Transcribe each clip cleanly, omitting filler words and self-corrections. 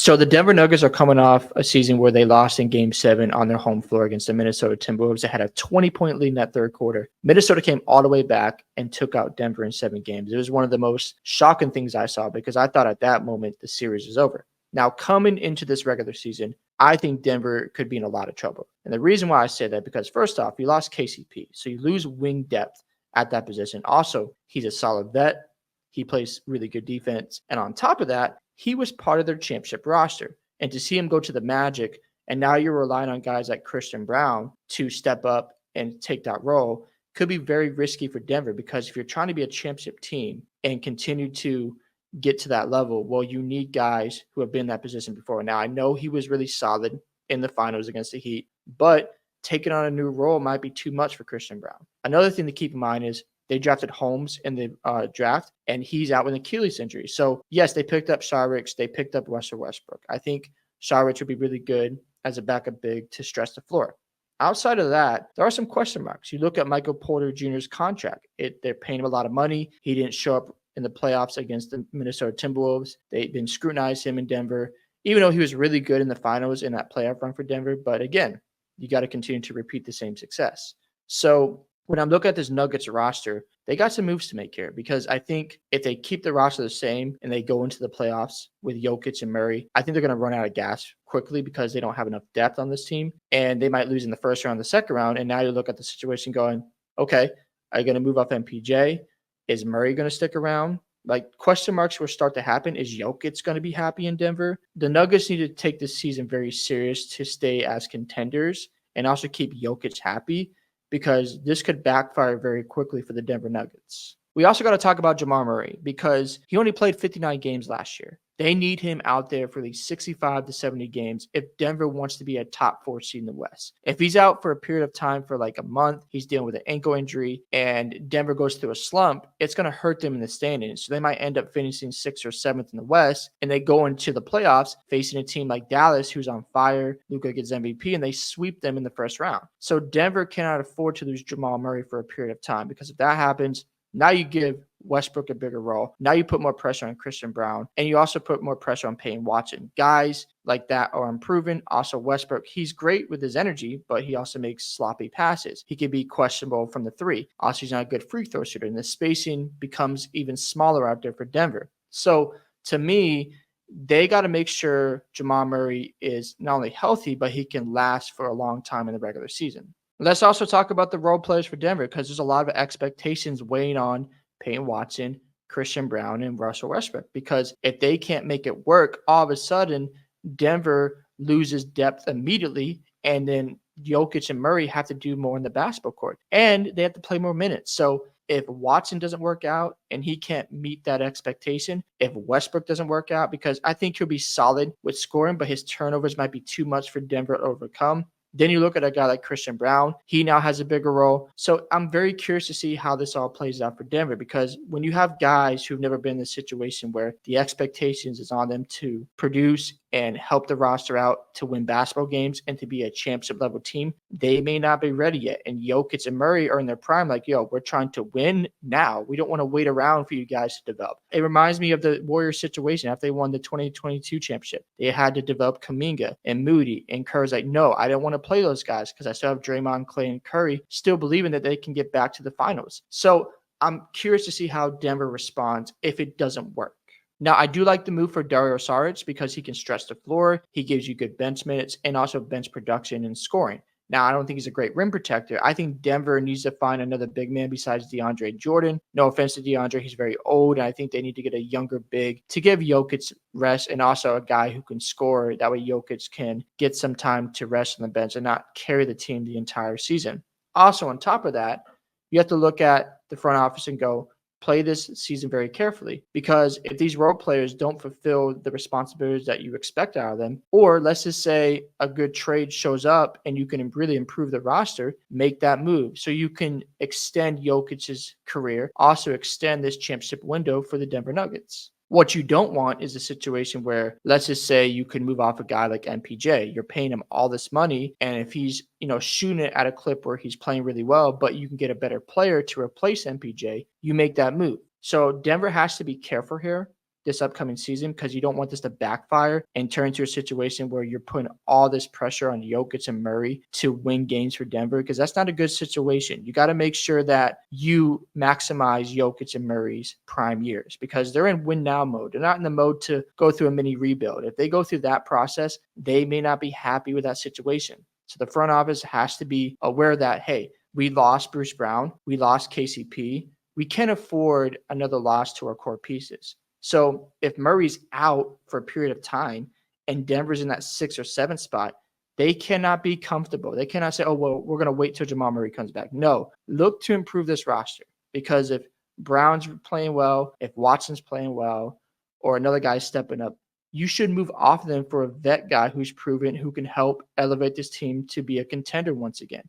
So the Denver Nuggets are coming off a season where they lost in Game 7 on their home floor against the Minnesota Timberwolves. They had a 20-point lead in that third quarter. Minnesota came all the way back and took out Denver in 7 games. It was one of the most shocking things I saw because I thought at that moment the series was over. Now, coming into this regular season, I think Denver could be in a lot of trouble. And the reason why I say that, because first off, you lost KCP, so you lose wing depth at that position. Also, he's a solid vet. He plays really good defense. And on top of that, he was part of their championship roster. And to see him go to the Magic, and now you're relying on guys like Christian Brown to step up and take that role, could be very risky for Denver, because if you're trying to be a championship team and continue to get to that level, well, you need guys who have been in that position before. Now, I know he was really solid in the finals against the Heat, but taking on a new role might be too much for Christian Brown. Another thing to keep in mind is they drafted Holmes in the draft, and he's out with an Achilles injury. So, yes, they picked up Saric. They picked up Russell Westbrook. I think Saric would be really good as a backup big to stretch the floor. Outside of that, there are some question marks. You look at Michael Porter Jr.'s contract. They're paying him a lot of money. He didn't show up in the playoffs against the Minnesota Timberwolves. They've been scrutinizing him in Denver, even though he was really good in the finals in that playoff run for Denver. But again, you got to continue to repeat the same success. So when I'm looking at this Nuggets roster, they got some moves to make here, because I think if they keep the roster the same and they go into the playoffs with Jokic and Murray, I think they're going to run out of gas quickly because they don't have enough depth on this team, and they might lose in the first round, the second round. And now you look at the situation going, okay, are you going to move off MPJ? Is Murray going to stick around? Like, question marks will start to happen. Is Jokic going to be happy in Denver? The Nuggets need to take this season very serious to stay as contenders and also keep Jokic happy, because this could backfire very quickly for the Denver Nuggets. We also got to talk about Jamal Murray, because he only played 59 games last year. They need him out there for these 65 to 70 games if Denver wants to be a top 4 seed in the West. If he's out for a period of time for like a month, he's dealing with an ankle injury, and Denver goes through a slump, it's going to hurt them in the standings. So they might end up finishing 6th or 7th in the West, and they go into the playoffs facing a team like Dallas, who's on fire. Luka gets MVP, and they sweep them in the first round. So Denver cannot afford to lose Jamal Murray for a period of time, because if that happens, now you give Westbrook a bigger role. Now you put more pressure on Christian Brown, and you also put more pressure on Peyton Watson. Guys like that are improving. Also, Westbrook, he's great with his energy, but he also makes sloppy passes. He can be questionable from the 3. Also, he's not a good free throw shooter, and the spacing becomes even smaller out there for Denver. So, to me, they got to make sure Jamal Murray is not only healthy, but he can last for a long time in the regular season. Let's also talk about the role players for Denver, because there's a lot of expectations weighing on Peyton Watson, Christian Brown, and Russell Westbrook, because if they can't make it work, all of a sudden Denver loses depth immediately, and then Jokic and Murray have to do more in the basketball court, and they have to play more minutes. So if Watson doesn't work out and he can't meet that expectation, if Westbrook doesn't work out, because I think he'll be solid with scoring, but his turnovers might be too much for Denver to overcome. Then you look at a guy like Christian Brown. He now has a bigger role. So I'm very curious to see how this all plays out for Denver, because when you have guys who've never been in a situation where the expectations is on them to produce and help the roster out to win basketball games and to be a championship level team, they may not be ready yet. And Jokic and Murray are in their prime, like, yo, we're trying to win now. We don't want to wait around for you guys to develop. It reminds me of the Warriors situation after they won the 2022 championship. They had to develop Kuminga and Moody, and Curry's like, no, I don't want to play those guys because I still have Draymond, Clay, and Curry still believing that they can get back to the finals. So I'm curious to see how Denver responds if it doesn't work. Now, I do like the move for Dario Saric, because he can stretch the floor. He gives you good bench minutes and also bench production and scoring. Now, I don't think he's a great rim protector. I think Denver needs to find another big man besides DeAndre Jordan. No offense to DeAndre. He's very old, and I think they need to get a younger big to give Jokic rest, and also a guy who can score. That way Jokic can get some time to rest on the bench and not carry the team the entire season. Also, on top of that, you have to look at the front office and go, play this season very carefully, because if these role players don't fulfill the responsibilities that you expect out of them, or let's just say a good trade shows up and you can really improve the roster, make that move so you can extend Jokic's career, also extend this championship window for the Denver Nuggets. What you don't want is a situation where, let's just say, you could move off a guy like MPJ. You're paying him all this money, and if he's, shooting it at a clip where he's playing really well, but you can get a better player to replace MPJ, you make that move. So Denver has to be careful here. this upcoming season because you don't want this to backfire and turn into a situation where you're putting all this pressure on Jokic and Murray to win games for Denver, because that's not a good situation. You got to make sure that you maximize Jokic and Murray's prime years because they're in win now mode. They're not in the mode to go through a mini rebuild. If they go through that process, they may not be happy with that situation. So the front office has to be aware that, hey, we lost Bruce Brown, we lost KCP. We can't afford another loss to our core pieces. So if Murray's out for a period of time and Denver's in that 6 or 7 spot, they cannot be comfortable. They cannot say, oh, well, we're going to wait till Jamal Murray comes back. No, look to improve this roster, because if Brown's playing well, if Watson's playing well, or another guy's stepping up, you should move off of them for a vet guy who's proven, who can help elevate this team to be a contender once again.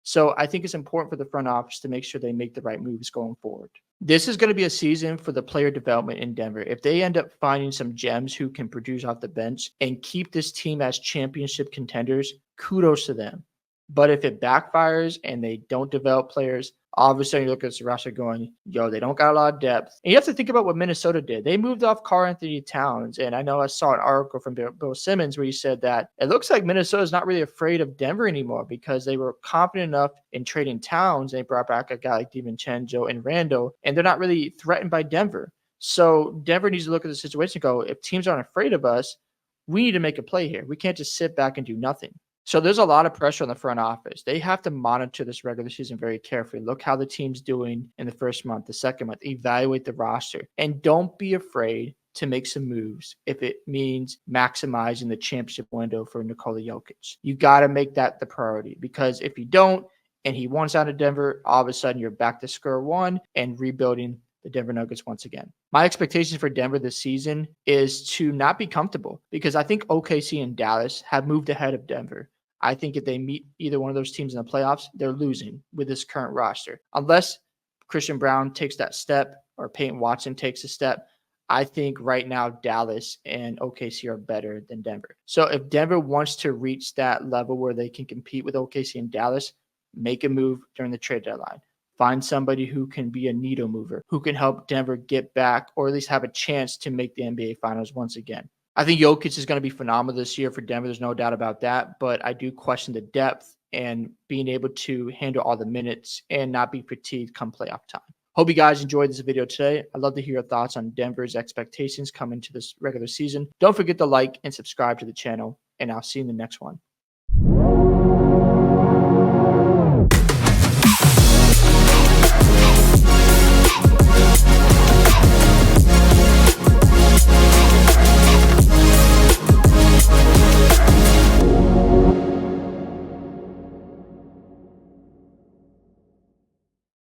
So I think it's important for the front office to make sure they make the right moves going forward. This is going to be a season for the player development in Denver. If they end up finding some gems who can produce off the bench and keep this team as championship contenders, kudos to them. But if it backfires and they don't develop players, all of a sudden you look at this roster going, yo, they don't got a lot of depth. And you have to think about what Minnesota did. They moved off Karl-Anthony Towns. And I know I saw an article from Bill Simmons where he said that it looks like Minnesota's not really afraid of Denver anymore because they were confident enough in trading Towns. They brought back a guy like DiVincenzo and Randall, and they're not really threatened by Denver. So Denver needs to look at the situation and go, if teams aren't afraid of us, we need to make a play here. We can't just sit back and do nothing. So there's a lot of pressure on the front office. They have to monitor this regular season very carefully. Look how the team's doing in the first month, the second month, evaluate the roster, and don't be afraid to make some moves if it means maximizing the championship window for Nikola Jokic. You got to make that the priority, because if you don't and he wants out of Denver, all of a sudden you're back to square one and rebuilding the Denver Nuggets once again. My expectations for Denver this season is to not be comfortable, because I think OKC and Dallas have moved ahead of Denver. I think if they meet either one of those teams in the playoffs, they're losing with this current roster. Unless Christian Brown takes that step or Peyton Watson takes a step, I think right now Dallas and OKC are better than Denver. So if Denver wants to reach that level where they can compete with OKC and Dallas, make a move during the trade deadline. Find somebody who can be a needle mover, who can help Denver get back or at least have a chance to make the NBA Finals once again. I think Jokic is going to be phenomenal this year for Denver. There's no doubt about that. But I do question the depth and being able to handle all the minutes and not be fatigued come playoff time. Hope you guys enjoyed this video today. I'd love to hear your thoughts on Denver's expectations coming to this regular season. Don't forget to like and subscribe to the channel, and I'll see you in the next one.